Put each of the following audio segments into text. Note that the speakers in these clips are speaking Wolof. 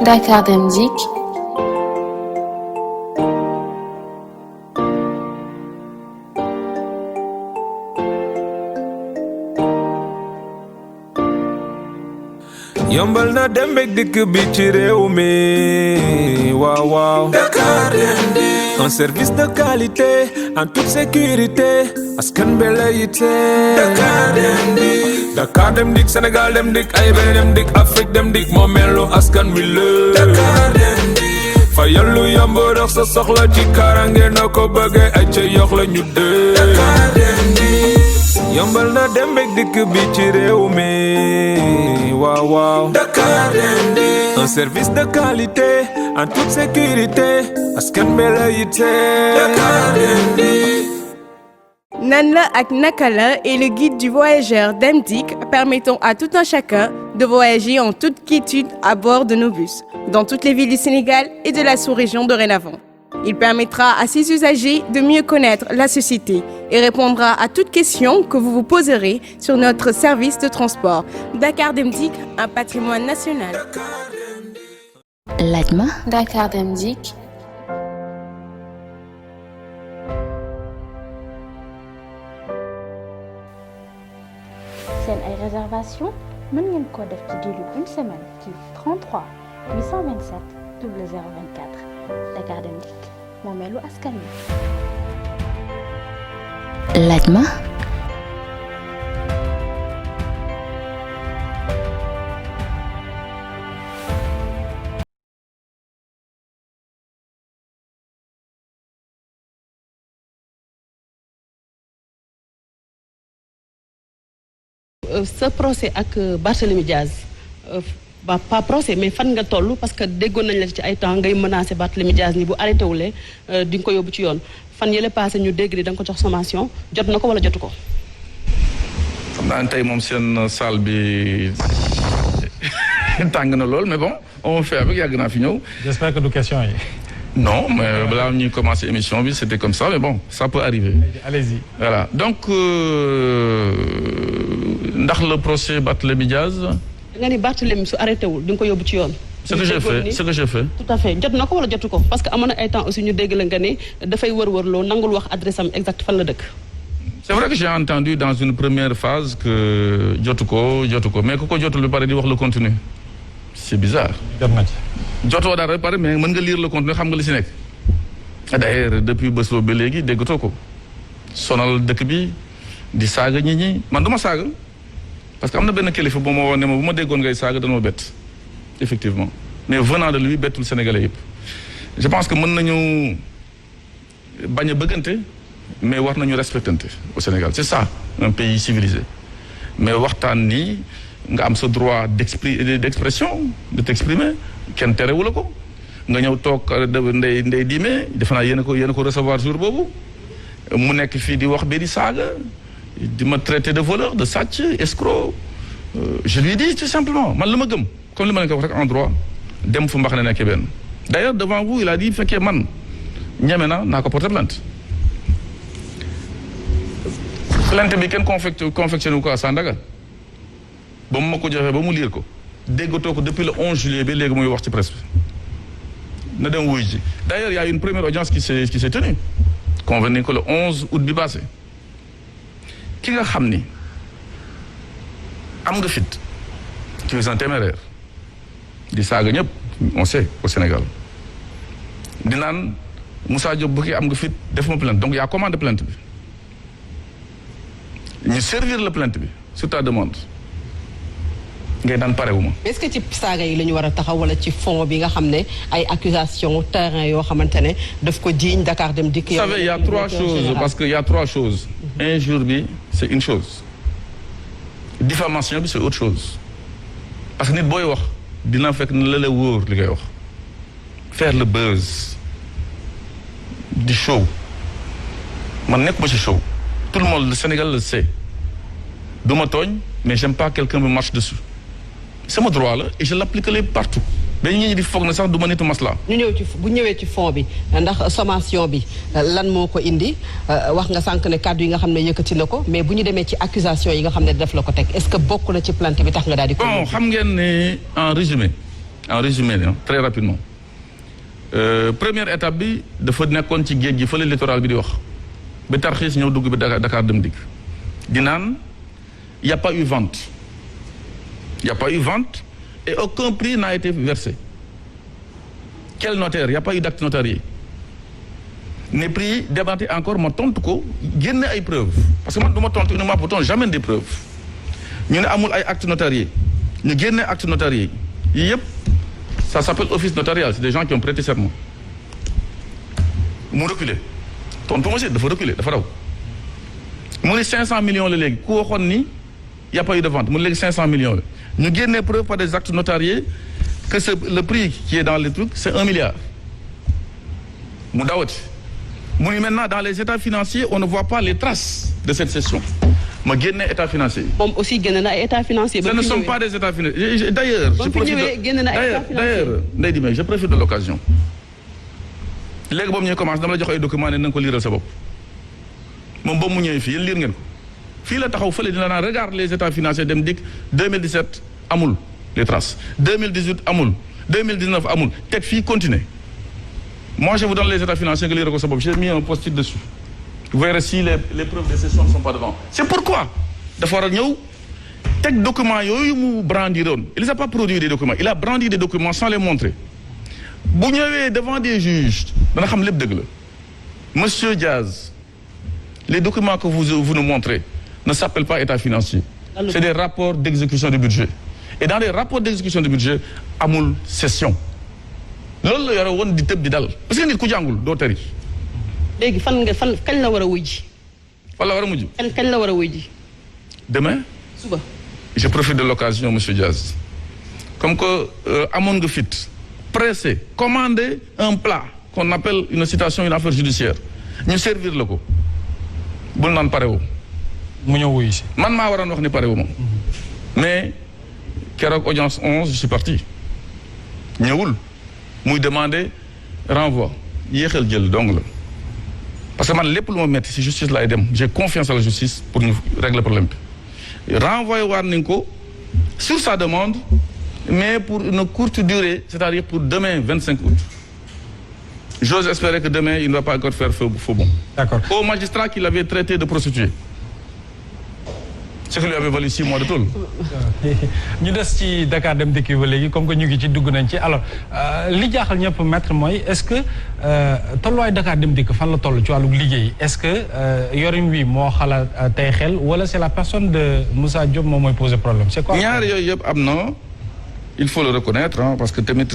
Dakar Dem Dikk. yombal na dem ak dikk bi ci réew mi waaw waaw Dakar Dem Dikk un service de qualité en toute sécurité askan bi la yitte Dakar Dem Dikk Dakar Dem Dikk Sénégal Dem Dikk AIBD Dem Dikk Afrique Dem Dikk moo melu askan wi la Dakar Dem Dikk fa yallu yomb dox sa soxla ci karange na ko bëgge ay ca yox la ñu dee Dakar Dem Dikk yombal na dem ak dikk bi ci réew mi waaw waaw Dakar Dem Dikk un service de qualité en toute sécurité askan bi la yitte Dakar Dem Dikk nan la ak naka la est le guide du voyageur Dem Dikk permettant à tout un chacun de voyager en toute quiétude à bord de nos bus dans toutes les villes du Sénégal et de la sous-région dorénavant. Il permettra à ses usagers de mieux connaître la société et répondra à toutes questions que vous vous poserez sur notre service de transport. Dakar Dem Dikk, un patrimoine national. laaj ma Dakar Dem Dikk. seen ay réservation mën ngeen ko def ci diiru une semaine ci 33 827 0024 Dakar Dem Dikk moomeelu askan wi. laaj ma sa procès ak Barthélémy Diaz pas procès mais fan nga toll parce que déggoon nañ la ci ay temps ngay menacé Barthélémy Diaz ni bu arrêté wulee di nga ko yóbbu ci yoon fan yële passé ñu dégg ni da nga ko jox sommation jot na ko wala jotu ko. xam naa ne tey moom seen salle bi tàng na lool mais bon on fait avec yàgg naa fi ñëw. j'espère que du question yi. non mais balaa ñuy commencer émission bi c'était comme ça mais bon ça peut arriver. allez-y. voilà donc ndax le procès Barthélémy Diaz. nga ni Barthélémy su arrêté wul di nga ko yóbbu ci yoon. ce que j'ai fait. tout à fait jot na ko wala jotu ko parce que amoon na ay temps aussi ñu dégg la nga ne dafay wër-wërloo nangul wax adresse am exact fan la dëkk. c'est vrai que j'ai entendu dans une première phase que jotu ko mais ku ko jotul ba pare di wax le contenu c'est bizarre. jot na ci. jotoo dara pare mais mën nga lire le contenu xam nga li si nekk. d'ailleurs depuis bés boobu ba léegi déggatoo ko sonal dëkk bi di saaga nit ñi man du ma saaga parce que am na benn kilifa bu ma woo ne ma bu ma déggoon ngay saaga dana ma bett effectivement mais venant de lui bettul Sénégalais yëpp. je pense que mën nañu bañ a bëggante mais war nañu respectante au Sénégal c'est ça un pays civilisé mais waxtaan nii nga am sa droit d'expression de t'exprimer kenn terewu la ko nga ñëw toog ndey diime defe naa yéen a ko recevoir jour boobu mu nekk fii di wax ba di saaga di ma traiter de voleur de sàcc escroc je lui dis tout simplement man la ma gëm comme li ma leen ko wax rek en droit dem fu mbax ne nekkee benn d'ailleurs devant vous il a dit fekkee man ñeme naa ko porter plainte bi kenn confectionné ko à Sandaga ba mu ma ko joxee ba mu lire ko déggatoo ko depuis le 11 juillet ba léegi muy wax ci presse bi na dem wuy ji d'ailleurs il y a une première audience qui s'est tenue convenu que le 11 août bi passé ki nga xam ni am nga fit tu es un téméraire di saaga ñëpp on sait au Sénégal di naan Moussa Diop bu ki am nga fit def ma plainte donc il y a commande plainte bi ñu servir la plainte bi sur ta demande ngay daan pare wu ma. est-ce que ci saaga yi la ñu war a taxaw wala ci fond bi nga xam ne ay accusation terrain yoo xamante ne daf ko jiiñ Dakar Dem Dikk. vous savez il y a trois choses parce que il y a trois choses. injure bi c'est une chose. diffamation bi c'est autre chose. parce que nit booy wax dina fekk ne la wóor li ngay wax. faire le buzz. di show. man nekk ma ci show. tout le monde le Sénégal le sait. du ma tooñ mais j'aime pas quelqu'un me marche dessus. sama droit la et je l'applique partout. dañu ñi di foog na sax du ma nitu masla. ñu ñëw ci bu ñëwee ci fond bi ndax sommation bi lan moo ko indi wax nga sànq ne kàddu yi nga xam ne yëkkati na ko mais bu ñu demee ci accusation yi nga xam ne def la ko teg est-ce que bokk na ci plainte bi tax nga daal di. bon xam ngeen ne en résumé en résumé très rapidement première étape bi dafa nekkoon ci géej gi fële littoral bi di wax ba tarxiis ñëw dugg bi Dakar Dem Dikk di naan y a pas eu vente et aucun prix n'a été versé. Quel notaire? Il n'y a pas eu d'acte notarié. Les prix débattus encore, ma tontu ko génne ay preuves parce que man du ma tontu uniquement pour tontu, jamais des preuves. ñu ne amul ay acte notarié ñu génne acte notarié yii yëpp ça s'appelle office notarial, c'est des gens qui ont prêté serment. mu reculer tontu ma si dafa reculer dafa raw mu ne 500 millions la léegi ku waxoon ni y a pas eu de vente mu ne léegi 500 millions la ñu génne preuve par des actes notariés que le prix qui est dans les trucs c'est 1 milliard mu dawati mu ni maintenant dans les états financiers on ne voit pas les traces de cette cession ma génne état financier. moom aussi génne na ay état financier. ce ne sont pas des états financiers d'ailleurs. je profite de l'occasion léegi boobu ñuy commencé dama la jox ay documents ne na nga ko liiral sa bopp moom boobu mu ñëwee fii yéen liir ngeen ko fii la taxaw fële dina naan regarde les états financiers Dem Dikk 2017 amul les traces 2018 amul 2019 amul teg fii continuer moi je vous donne les états financiers nga lire ko sa bopp j'ai mis un post-it dessus vous verrez si les preuves de cession ne sont pas devant c'est pourquoi dafa war a ñëw teg documents yooyu mu brandiroon il n'a pas produit des documents il a brandi des documents sans les montrer bu ñëwee devant des juges dana xam lépp dëgg la monsieur Diaz les documents que vous nous montrez ne s'appellent pas état financier c'est des rapports d'exécution du budget et dans les rapports d'exécution du budget amul cession loolu la yore woon di tëb di dal parce que nit ku jàngul doo tari. léegi fan kañ la war a wuy ji. fan la war a mujj. kañ la war a wuy ji. demain. suba. je profite de l'occasion monsieur Diaz comme que amoon nga fit pressé commander un plat qu'on appelle une citation une affaire judiciaire ñu servir la ko bul naan pare woo. mu ñëw wuyu si. man maa waroon wax ni pare wu moom mais keroog audience 11 je suis parti ñëwul muy demander renvoi yéexal jël dong la parce que man lépp lu ma metti si justice laay dem j'ai confiance à la justice pour ñu régler problème bi renvoyer waat nañ ko sur sa demande mais pour une courte durée c'est-à-dire pour demain 25 août j'ose espérer que demain il ne va pas encore faire faux bon. D'accord. Au magistrat qui l'avait traité de prostituée. Ce qui lui avait valu 6 mois de tôle. ñu des ci Dakar Dem Dikk ba léegi comme que ñu ngi ci dugg nañ ci alors li jaaxal ñëpp maître mooy est-ce que tolluwaay Dakar Dem Dikk fan la toll ci wàllu liggéey est-ce que yorin wi moo xala tey xel wala c'est la personne de Moussa Diop moom mooy poser problème c'est quoi. ñaar yooyu yëpp am na il faut le reconnaître parce que tamit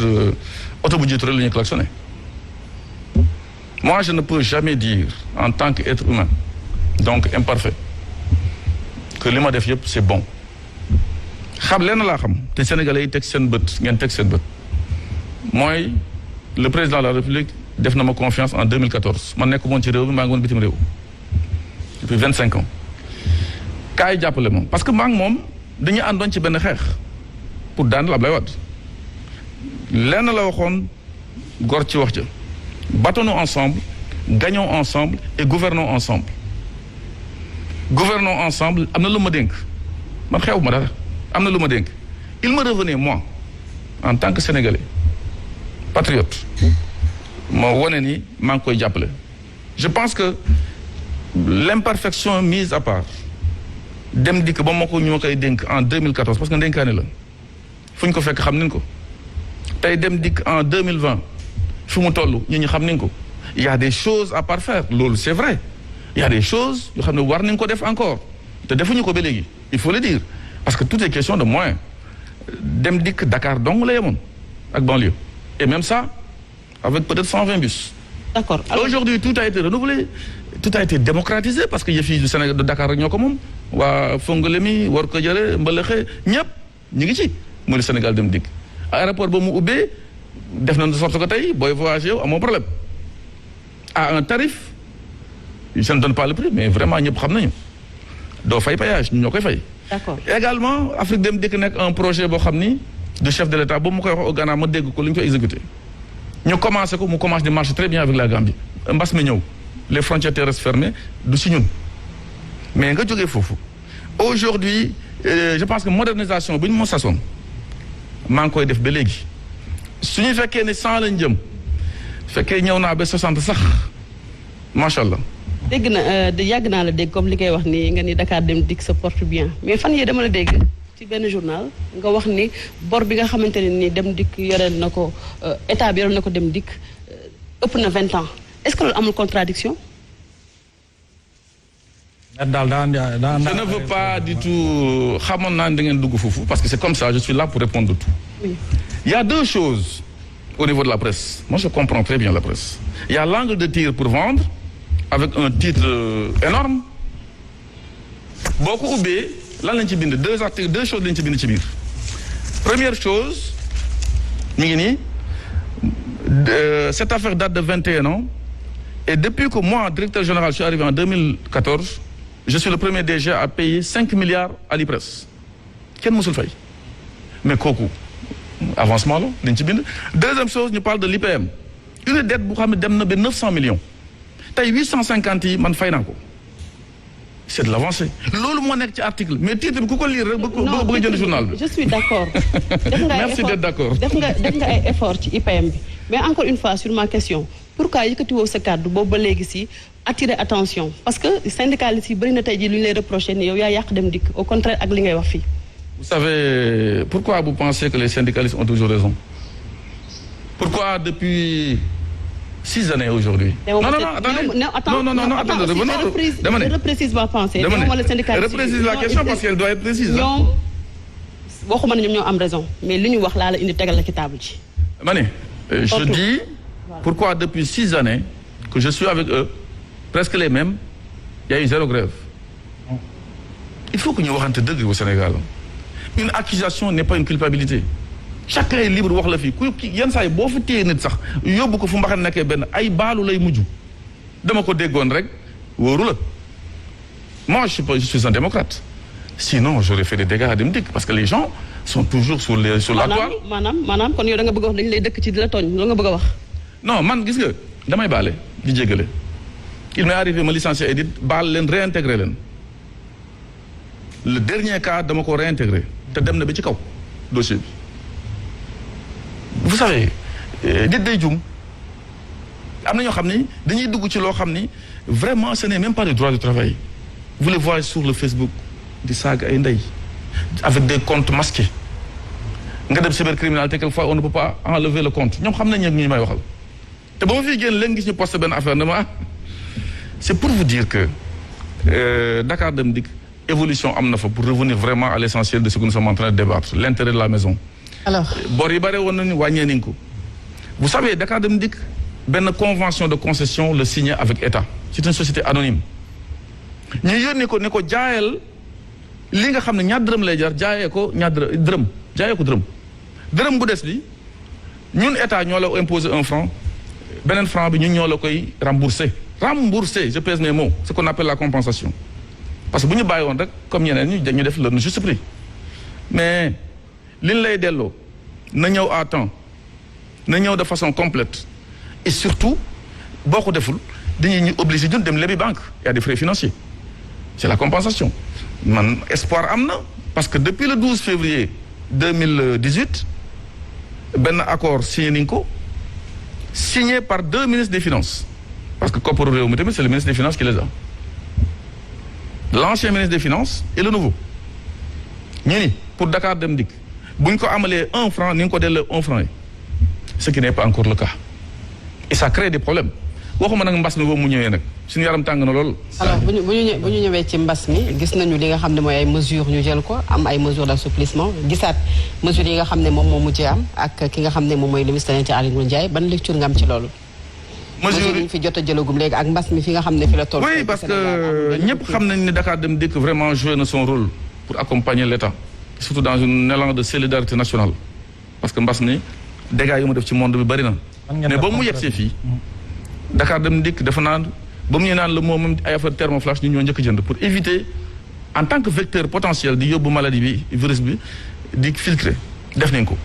oto bu jiitu rek la ñuy klaxonné. Moi je ne peux jamais dire en tant qu'être humain donc imparfait que li ma def yëpp c'est bon xam leen laa xam te Sénégalais yi teg seen bët ngeen teg seen bët mooy le président de la République def na ma confiance en 2014 man nekk moon ci réew mi maa ngi woon bitim réew depuis 25 ans kaay jàppale moom parce que maa ngi moom dañu àndoon ci benn xeex pour daan Abdoulaye Wade lenn la waxoon gor ci wax ja bâtonnons ensemble gagnons ensemble et gouvernons ensemble gouvernons ensemble am na lu ma dénk man xew ma dara am na lu ma dénk il me revenait moi en tant que Sénégalais patriote ma wone ni maa ngi koy jàppale je pense que l'imperfection mise à part Dem Dikk ba ma ko ñu ma koy dénk en 2014 parce que ndénkaane la fu ñu ko fekk xam nañ ko tey Dem Dikk en 2020 fu mu toll ñi xam nañ ko il y a des choses à parfaire loolu c'est vrai il y a des choses yoo xam ne war nañ ko def encore te defuñu ko ba léegi il faut le dire parce que tout est question de moyens Dem Dikk Dakar dong la yemoon ak banlieue et même ça avec peut-être 120 bus. D'accord. Alors, aujourd'hui tout a été renouvelé tout a été démocratisé parce que yëf yi du Sénégal de Dakar rek ñoo ko moom waa Fongolemi war ko jëre Mbalaxe ñëpp ñu ngi ci mooy le Sénégal Dem Dikk aéroport ba mu ubbee def na de sorte que tey booy voyager yow amoo problème à un tarif je ne donne pas le prix mais vraiment ñëpp xam nañu doo fay péage ñoo koy fay. D'accord. Également Afrique Dem Dikk nekk un projet boo xam ni du chef de l'État boobu mu koy wax au Ghana ma dégg ko lu ñu koy exécuté ñu commencé ko mu commence di marcher très bien avec la Gambie mbas mi ñëw les frontières terrestres fermées du si ñun mais nga jógee foofu aujourd'hui je pense que modernisation bi ñu moo sasoon maa ngi koy def ba léegi su ñu fekkee ne 100 lañ jëm fekkee ñëw naa ba 60 sax macha allah. dégg na yàgg naa la dégg comme li ngay wax ni nga ni Dakar Dem Dikk se porte bien mais fan yii dama la dégg ci benn journal nga wax ni bor bi nga xamante ne ni Dem Dikk yoreel na ko état bi yoreel na ko Dem Dikk ëpp na 20 ans est-ce que loolu amul contradiction je ne veux pas du tout xamoon naa da ngeen dugg foofu parce que c'est comme ça je suis là pour répondre de tout. Oui. Il y a deux choses au niveau de la presse. Moi je comprends très bien la presse. Il y a l'angle de tir pour vendre avec un titre énorme boo ko ubbee lan lañ ci bind deux choses lañ ci bind ci biir. Première chose mi ngi nii cette affaire date de 21 ans et depuis que moi directeur général je suis arrivé en 2014 je suis le premier DG à payer 5 milliards à l'IPRES kenn mësul fay mais kooku avancement la lañ ci bind. Deuxième chose ñu parle de l'IPM une dette bu xam ne dem na ba 900 millions tey 850 yi man fay naa ko c'est de l'avancée loolu moo nekk ci article mais titre bi ku ko lire rek bëgg jënd journal bi. je suis d'accord. Merci d'être d'accord. def nga ay effort ci IPM bi mais encore une fois sur ma question pourquoi yëkkatiwoo sa kàddu boobu ba léegi si attirer attention parce que syndicalistes yi bëri na tey jii lu ñu lay reprocher ni yow yaa yàq Dem Dikk au contraire ak li ngay wax fii. Vous savez pourquoi vous pensez que les syndicalistes ont toujours raison? Pourquoi depuis 6 années aujourd'hui? Non, attendez, je reprécise ma pensée. Reprécise la question parce qu'elle doit être précise. ñoom waxuma ne ñoom ñoo am raison mais li ñu wax laa la indi tegal la ci table ji. ma ne je dis pourquoi depuis 6 années que je suis avec eux presque les mêmes il y a eu 0 grève. Il faut que ñu waxante dëgg au Sénégal. Une accusation n'est pas une culpabilité. Chacun est libre wax la fii ku yenn saa yi boo fi téye nit sax yóbbu ko fu mbaxane nekkee benn ay baalu lay mujj dama ko déggoon rek wóoru la. Moi je suis un démocrate sinon j'aurais fait des dégâts à Dem Dikk parce que les gens sont toujours sur la toile. maanaam kon yow da nga bëgg a wax dañu lay dëkk ci di la tooñ loolu nga bëgg a wax. Non man gis nga damay baale di jéggale il m'est arrivé ma licencié Edith baal leen réintégré leen le dernier cas dama ko réintégré te dem na ba ci kaw dossier bi. Vous savez nit day jum am na ñoo xam ni dañuy dugg ci loo xam ni vraiment ce n'est même pas le droit de travail vous les voyez sur le Facebook di saaga ay ndey avec des comptes masqués nga dem cybercriminalité quelquefois on ne peut pas enlever le compte ñoom xam nañ ñu may waxal te ba ma fiy génn leen gis ñu posté benn affaire ne ma c'est pour vous dire que Dakar Dem Dikk évolution am na fa pour revenir vraiment à l'essentiel de ce que nous sommes en train de débattre l'intérêt de la maison. Alors bor yi bare woon nañu wàññee nañ ko vous savez Dakar Dem Dikk benn convention de concession le signé avec État c'est une société anonyme ñu yónnee ko ne ko jaayal li nga xam ne ñaar dërëm lay jar jaayee ko ñaar dërëm jaayee ko dërëm bu des bi ñun État ñoo la imposer 1 franc beneen franc bi ñun ñoo la koy rembourser je pèse mes mots ce qu'on appelle la compensation parce que bu ñu bàyyi woon rek comme ñeneen ñu dañu def le juste prix mais liñ lay delloo na ñëw à temps na ñëw de façon complète et surtout boo ko deful dañuy ñu obligé ñun dem lebi banque y a des frais financiers c'est la compensation man espoir am na parce que depuis le 12 février 2018 benn accord signé nañ ko signé par 2 ministres des finances parce que kopparu réew mi tamit c'est le ministre des finances qui les a l'ancien ministre des finances et le nouveau ñu ni pour Dakar Dem Dikk bu ñu ko amalee 1 franc ni nga ko delloo 1 franc yi ce qui n'est pas encore le cas et ça crée des problèmes waxuma nag mbas mi boobu mu ñëwee nag suñu yaram tàng na lool. alors bu ñu ñëwee ci mbas mi gis nañu li nga xam ne mooy ay mesures ñu jël ko am ay mesures d'assouplissement gisaat mesures yi nga xam ne moom moo mujjee am ak ki nga xam ne moom mooy le ministre de l'Intérieur Aly Ngouille Ndiaye ban lecture nga am ci loolu. mesures yi ñu fi jot a jëlagum léegi ak mbas mi fi nga xam ne fi la toll. oui parce que ñëpp xam nañ ne Dakar Dem Dikk vraiment joué na son rôle pour accompagner l'État surtout dans un élan de solidarité nationale parce que mbas mi dégâts yi mu def ci monde bi bari na. mais ba mu yegsee fii Dakar Dem Dikk dafa naan ba mu ñu naan le moom ay affaire thermoflash ñu ñoo njëkk jënd pour éviter en tant que vecteur potentiel di yóbbu maladie bi virus bi di filtrer def nañ ko.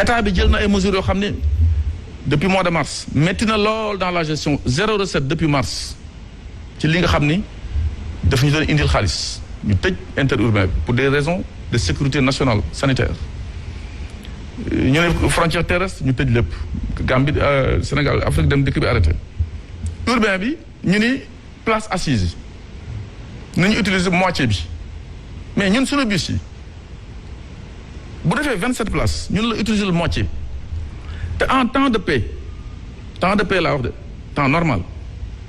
état bi jël na ay mesures yoo xam ne depuis mois de mars métti na lool dans la gestion 0 recette depuis mars ci li nga xam ni daf ñu doon indil xaalis ñu tëj interurbain bi pour des raisons de sécurité nationale sanitaire ñu ne frontière terrestre ñu tëj lépp Gambie Sénégal Afrique dem dëkk bi arrêté urbain bi ñu ni place assise yi nañu utiliser moitié bi mais ñun suñu bus yi bu defee 27 places ñun la utiliser le moitié te en temps de paix laa wax de temps normal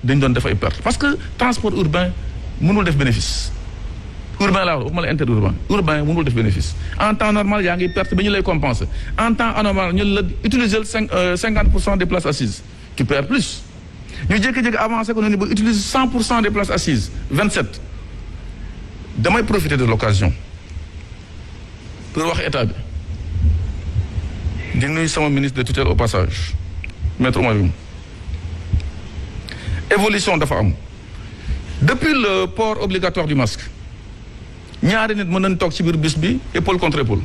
dañ doon def ay perte parce que transport urbain mënul def bénéfice urbain laa wax waxuma la interurbain urbain mënul def bénéfice en temps normal yaa ngi perte ba ñu lay compenser en temps anormal ñu la utiliser 50% des places assises tu perds plus ñu jékki-jékki avancé ko noonu ba utiliser 100% des places assises 27 damay profiter de l'occasion pour wax état bi di nuyu sama ministre de tutelle au passage maître Oumar Youm évolution dafa am depuis le port obligatoire du masque ñaari nit mën nañ toog ci biir bus bi épaule contre épaule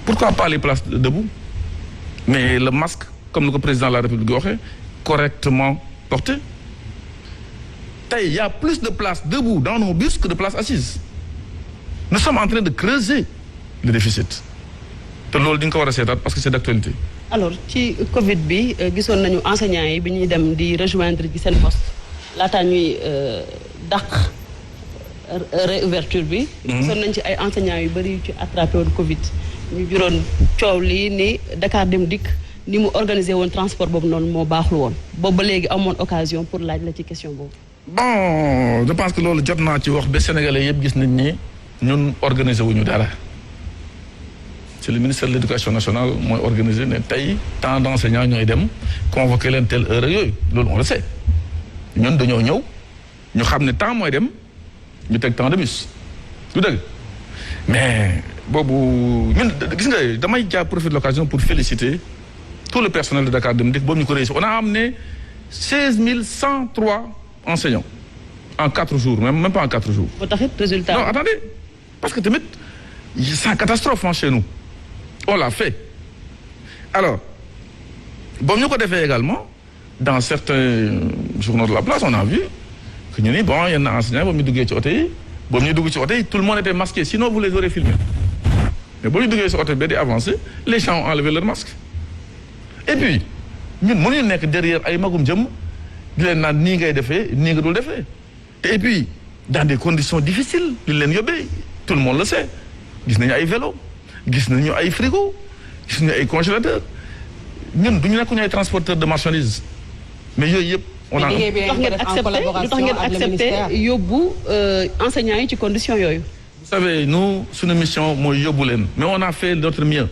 pourquoi pas les places debout mais le masque comme ni ko président de la République waxee correctement porté tey y a plus de places debout dans nos bus que de places assises nous sommes en train de creuser le déficit te loolu di nga ko war a seetaat parce que c'est d'actualité. alors ci Covid bi gisoon nañu enseignants yi bi ñuy dem di rejoindre ci seen poste laataa ñuy dàq réouverture bi. gisoon nañ ci ay enseignants yu bëri yu ci attrapé woon Covid ñu juróon coow lii ni Dakar Dem Dikk ni mu organisé woon transport boobu noonu moo baaxul woon boobu ba léegi amoon occasion pour laaj la ci question boobu. bon je pense que loolu jot naa ci wax ba Sénégalais yëpp gis nañ ni ñun organisé wuñu dara. c'est le ministère de l'éducation nationale mooy organisé ne tey tant d'enseignants ñooy dem convoqué leen telle heure yooyu loolu on le sait ñun dañoo ñëw ñu xam ne temps mooy dem ñu teg temps de bus du dëgg mais boobu ñun gis nga damay profiter de l'occasion pour féliciter tout le personnel de Dakar Dem Dikk boobu ñu ko réussi on a amené 16 103 enseignants en 4 jours même pas en 4 jours. ba taxit résultat. non attendez parce que tamit c'est une catastrophe chez nous. On l'a fait. Alors, bon, nous avons fait également, dans certains journaux de la place, on a vu que nous bon, il y a un enseignant, tout le monde était masqué, sinon vous les aurez filmés. Mais bon, nous avons avancé, les gens ont enlevé leur masque. Et puis, nous sommes derrière les magum djam, et puis, dans des conditions difficiles, tout le monde le sait. Ils ont des vélos. gis nañu ay frigo gis nañu ay congélateur ñun du ñu nekk ñu ay transporteur de marchandises mais yooyu yëpp. on a lu tax ngeen accepté yóbbu enseignants yi ci conditions yooyu. vous savez nous suñu mission mooy yóbbu leen mais on a fait notre mieux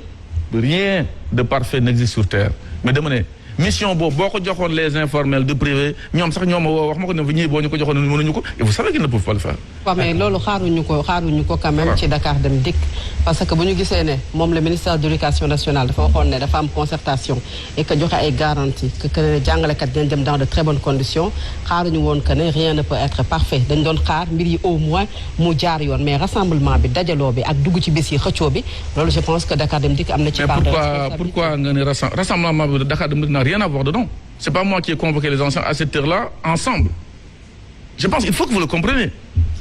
rien de parfait n'existe sur terre mais dama ne mission boobu boo ko joxoon les informels du privé ñoom sax ñoom woo wax ma ko ne ñii boo ñu ko joxoon mënuñu ko et vous savez qu'ils ne peuvent pas le faire. waaw mais loolu xaaruñu ko quand même ci Dakar Dem Dikk parce que bu ñu gisee ne moom le ministère de l'éducation nationale dafa waxoon ne dafa am concertation et que joxe ay garantie que jàngalekat dinañ dem dans de très bonnes conditions xaaruñu woon que ne rien ne peut être parfait dañ doon xaar mbir yi au moins mu jaar yoon mais rassemblement bi dajaloo bi ak dugg ci bis yi xëccoo bi loolu je pense que Dakar Dem Dikk am na ci part de responsabilité. mais pourquoi nga ne rassemblement bi Dakar Dem Dikk n'a rien à voir dedans. C'est pas moi qui ai convoqué les enseignants à cette heure-là ensemble. Je pense qu'il faut que vous le compreniez.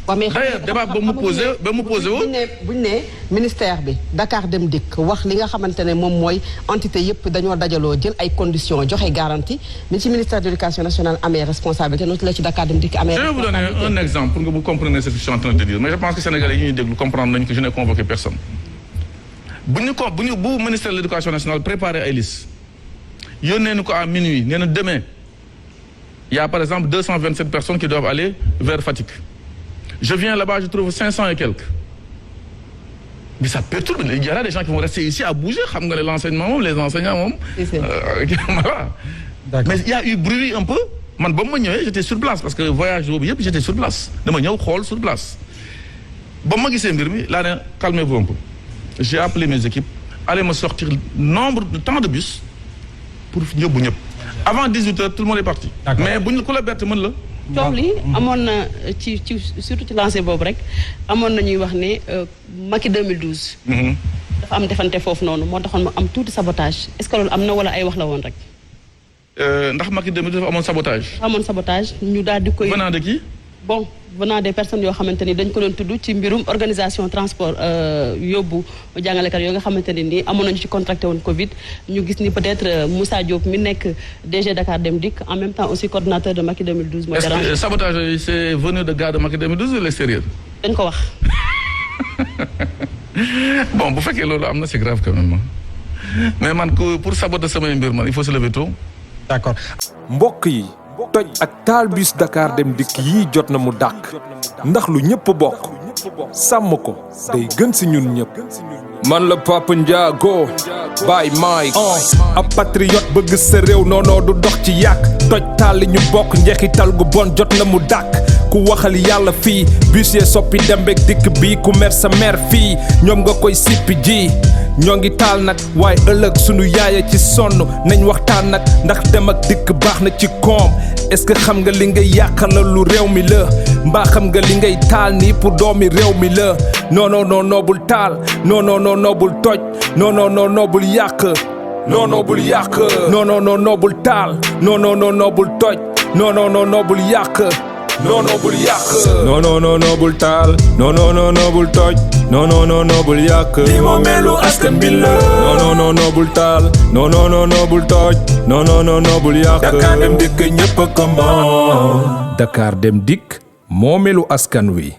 D'ailleurs débat ba mu posé wu. buñ ne ministère bi Dakar Dem Dikk wax li nga xamante ne moom mooy entité yëpp dañoo dajaloo jël ay conditions joxe garantie ni ci ministère de l'éducation nationale amee responsabilité noonu la ci Dakar Dem Dikk amee responsabilité. Je vais vous donner un exemple pour que vous compreniez ce que je suis en train de dire mais je pense que Sénégalais yi ñuy déglu comprendre nañu que je n'ai convoqué personne. bu ministère de l'éducation nationale préparé ay liste yónnee ko à minuit nee na demain il y a par exemple 227 personnes qui doivent aller vers Fatick je viens là-bas je trouve 500 et quelques mais ça perturbe il y a des gens qui vont rester ici à bouger xam nga ne l'enseignement moom les enseignants moom voilà mais il y a eu bruit un peu man ba ma ñëwee j'étais sur place parce que voyage boobu yëpp j'étais sur place dama ñëw xool sur place ba ma gisee mbir mi laa ne calmez-vous un peu j'ai appelé mes équipes allez me sortir nombre de temps de bus pour yóbbu ñëpp avant 18h tout le monde est parti. mais buñ ku la bett mën la. coow li amoon na ci surtout ci lancé boobu rek amoon na ñuy wax ne Macky 2012. dafa am defante foofu noonu moo taxoon mu am tuuti sabotage est-ce que loolu am na wala ay wax la woon rek. ndax Macky 2012 dafa amoon sabotage. amoon sabotage ñu daal di koy. venant de qui. bon venant des personnes yoo xamante ni dañ ko doon tudd ci mbirum organisation transport yóbbu jàngalekat yoo nga xamante ne ni amoon nañu ci contracté woon Covid ñu gis ni peut-être Moussa Diop mi nekk DG Dakar Dem Dikk en même temps aussi coordonnateur de Macky 2012. mooy est-ce que sabotage yi c'est venu de gars de Macky 2012 ou de l'extérieur? dañ ko wax. bon bu fekkee loolu am na c'est grave quand même mais man pour saboter samay mbir man il faut se lever tôt. d'accord. mbokk yi toj ak taal bus Dakar Dem Dikk yii jot na mu dàkk ndax lu ñëpp bokk sàmm ko day gën si ñun ñëpp. man la Papa Ndiago Baye Mike ab patriote bëgg sa réew noonoo du dox ci yàq toj taal li ñu bokk njeexital gu bon jot na mu dàkk ku waxal yàlla fii bus yee soppi Dem beek Dikk bi ku mer sa mer fii ñoom nga koy sippi ji ñoo ngi taal nag waaye ëllëg sunu yaaya ci sonn nañ waxtaan nag ndax Dem ak Dikk baax na ci koom est-ce que xam nga li ngay yàqala lu réew mi la mbaa xam nga li ngay taal nii pour doomi réew mi la non non non non bul taal non non non non bul toj non non non non bul yàq non non bul yàq non non non non bul taal non non non non bul toj non non non non bul yàq non non bul yàq non non non non bul taal non non non non bul toj non non non non bul yàq li moo melu askan bi la non non non non bul taal non non non non bul toj non non non non bul yàq Dakar Dem Dikk ñëpp a ko moom Dakar Dem Dikk moo melu askan wi